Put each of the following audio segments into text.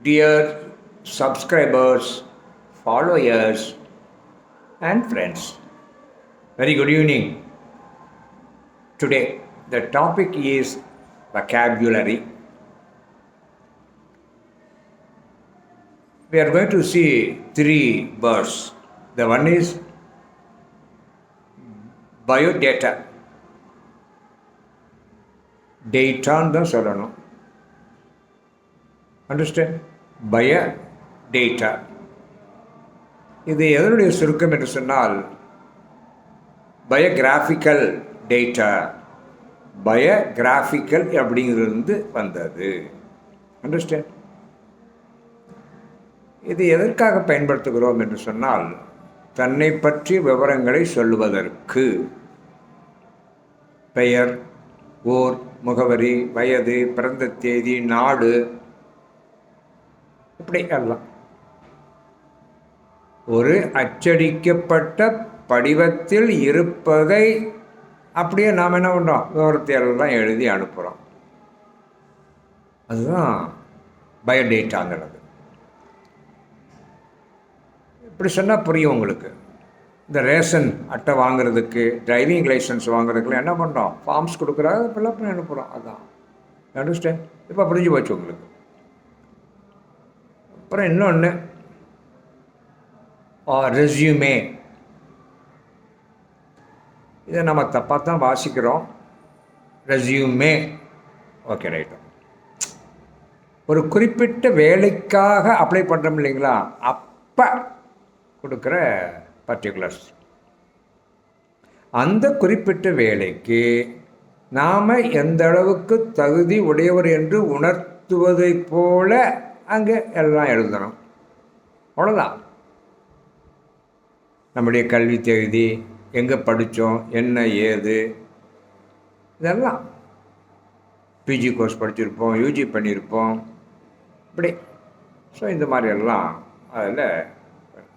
Dear subscribers, followers, and friends, very good evening. Today, the topic is vocabulary. We are going to see three words. The one is biodata. டேட்டான்னு தான் சொல்லணும். Understand? பய data. இது எதனுடைய சுருக்கம் என்று சொன்னால் biographical data. Biographical அப்படிங்கிறது வந்தது. அண்டர்ஸ்டாண்ட்? இது எதற்காக பயன்படுத்துகிறோம் என்று சொன்னால் தன்னை பற்றி விவரங்களை சொல்லுவதற்கு. பெயர், ஊர், முகவரி, வயது, பிறந்த தேதி, நாடு, இப்படி எல்லாம் ஒரு அச்சடிக்கப்பட்ட படிவத்தில் இருப்பதை அப்படியே நாம் என்ன பண்ணுறோம், விவரத்தை எல்லாம் எழுதி அனுப்புகிறோம். அதுதான் பயோடேட்டாங்கிறது. இப்படி சொன்னால் புரியும் உங்களுக்கு. இந்த ரேஷன் அட்டை வாங்குறதுக்கு, டிரைவிங் லைசன்ஸ் வாங்குறதுக்குலாம் என்ன பண்ணுறோம், ஃபார்ம்ஸ் கொடுக்குறாங்க, ஃபில்அப் பண்ணி அனுப்புகிறோம். அதுதான். அண்டர்ஸ்டாண்ட்? இப்போ புரிஞ்சு போச்சு உங்களுக்கு. அப்புறம் இன்னொன்று ரெஸ்யூமே. இதை நம்ம தப்பாக தான் வாசிக்கிறோம். Resume, okay, right. ஒரு குறிப்பிட்ட வேலைக்காக அப்ளை பண்ணுறோம் இல்லைங்களா, அப்போ கொடுக்குற பர்டிகுலர்ஸ். அந்த குறிப்பிட்ட வேலைக்கு நாம் எந்த அளவுக்கு தகுதி உடையவர் என்று உணர்த்துவதை போல அங்கே எல்லாம் எழுதணும். அவ்வளோதான். நம்முடைய கல்வி தகுதி, எங்கே படித்தோம், என்ன ஏது, இதெல்லாம். பிஜி கோர்ஸ் படிச்சிருப்போம், யூஜி பண்ணியிருப்போம், இப்படி. ஸோ இந்த மாதிரி எல்லாம் அதில்,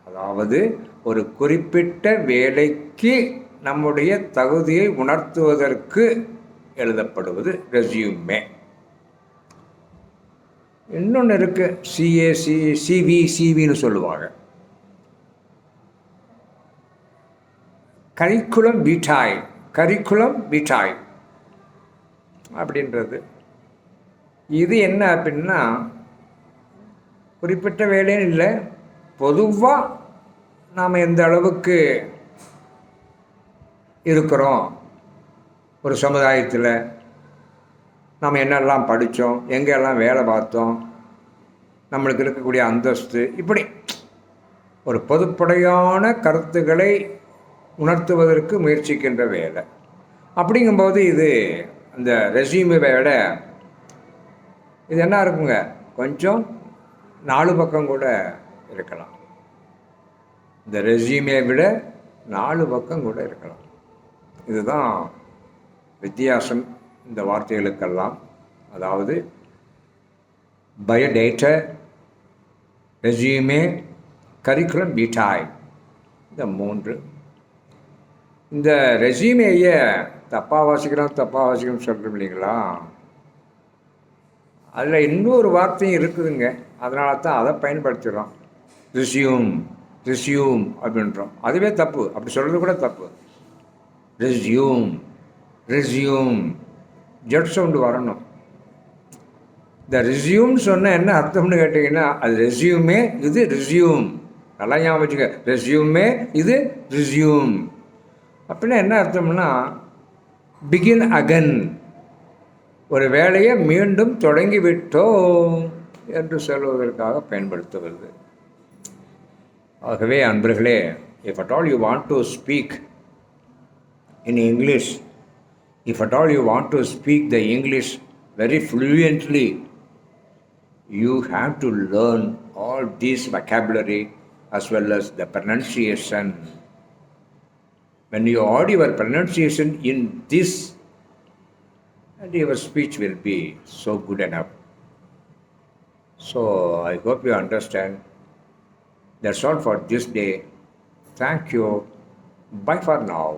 அதாவது ஒரு குறிப்பிட்ட வேலைக்கு நம்முடைய தகுதியை உணர்த்துவதற்கு எழுதப்படுவது ரெஸ்யூமே. இன்னொன்று இருக்குது, சிவின்னு சொல்லுவாங்க. கரிக்குலம் விட்டாய் அப்படின்றது. இது என்ன அப்படின்னா, குறிப்பிட்ட வேலைன்னு இல்லை, பொதுவாக நாம் எந்த அளவுக்கு இருக்கிறோம் ஒரு சமுதாயத்தில், நாம் என்னெல்லாம் படித்தோம், எங்கெல்லாம் வேலை பார்த்தோம், நம்மளுக்கு இருக்கக்கூடிய அந்தஸ்து, இப்படி ஒரு பொதுப்படையான கருத்துக்களை உணர்த்துவதற்கு முயற்சிக்கின்ற வேலை. அப்படிங்கும்போது இது அந்த ரெஸ்யூமை விட இது என்ன இருக்குங்க, கொஞ்சம் 4 பக்கம் கூட இருக்கலாம். இந்த ரெஸ்யூமே விட 4 பக்கம் கூட இருக்கலாம். இதுதான் வித்தியாசம் இந்த வார்த்தைகளுக்கெல்லாம். அதாவது பயோடேட்டா, ரெஸ்யூமே, கரிக்குலம் விட்டாய், இந்த 3. இந்த ரெஸ்யூமேயை தப்பாக வாசிக்கிறோம் சொல்கிறோம் இல்லைங்களா, அதில் இன்னொரு வார்த்தையும் இருக்குதுங்க. அதனால தான் அதை பயன்படுத்துகிறோம். ரெஸ்யூம் அப்படின்றோம். அதுவே தப்பு. அப்படி சொல்கிறது கூட தப்பு. ரெஸ்யூம் ஜட் சவுண்டு வரணும். இந்த ரெஸ்யூம்னு சொன்னால் என்ன அர்த்தம்னு கேட்டிங்கன்னா, அது ரெஸ்யூமே, இது ரெஸ்யூம். நல்லா ஞாபகம் வச்சுக்க. ரெஸ்யூமே, இது ரெஸ்யூம். அப்படின்னா என்ன அர்த்தம்னா, பிகின் அகன், ஒரு வேலையை மீண்டும் தொடங்கிவிட்டோம் என்று சொல்வதற்காக பயன்படுத்துவது. ஆகவே அன்பர்களே, if at all you want to speak in English, if at all you want to speak the English very fluently, you have to learn all this vocabulary as well as the pronunciation. When you add your pronunciation in this, and your speech will be so good enough. So I hope you understand. That's all for this day. Thank you. Bye for now.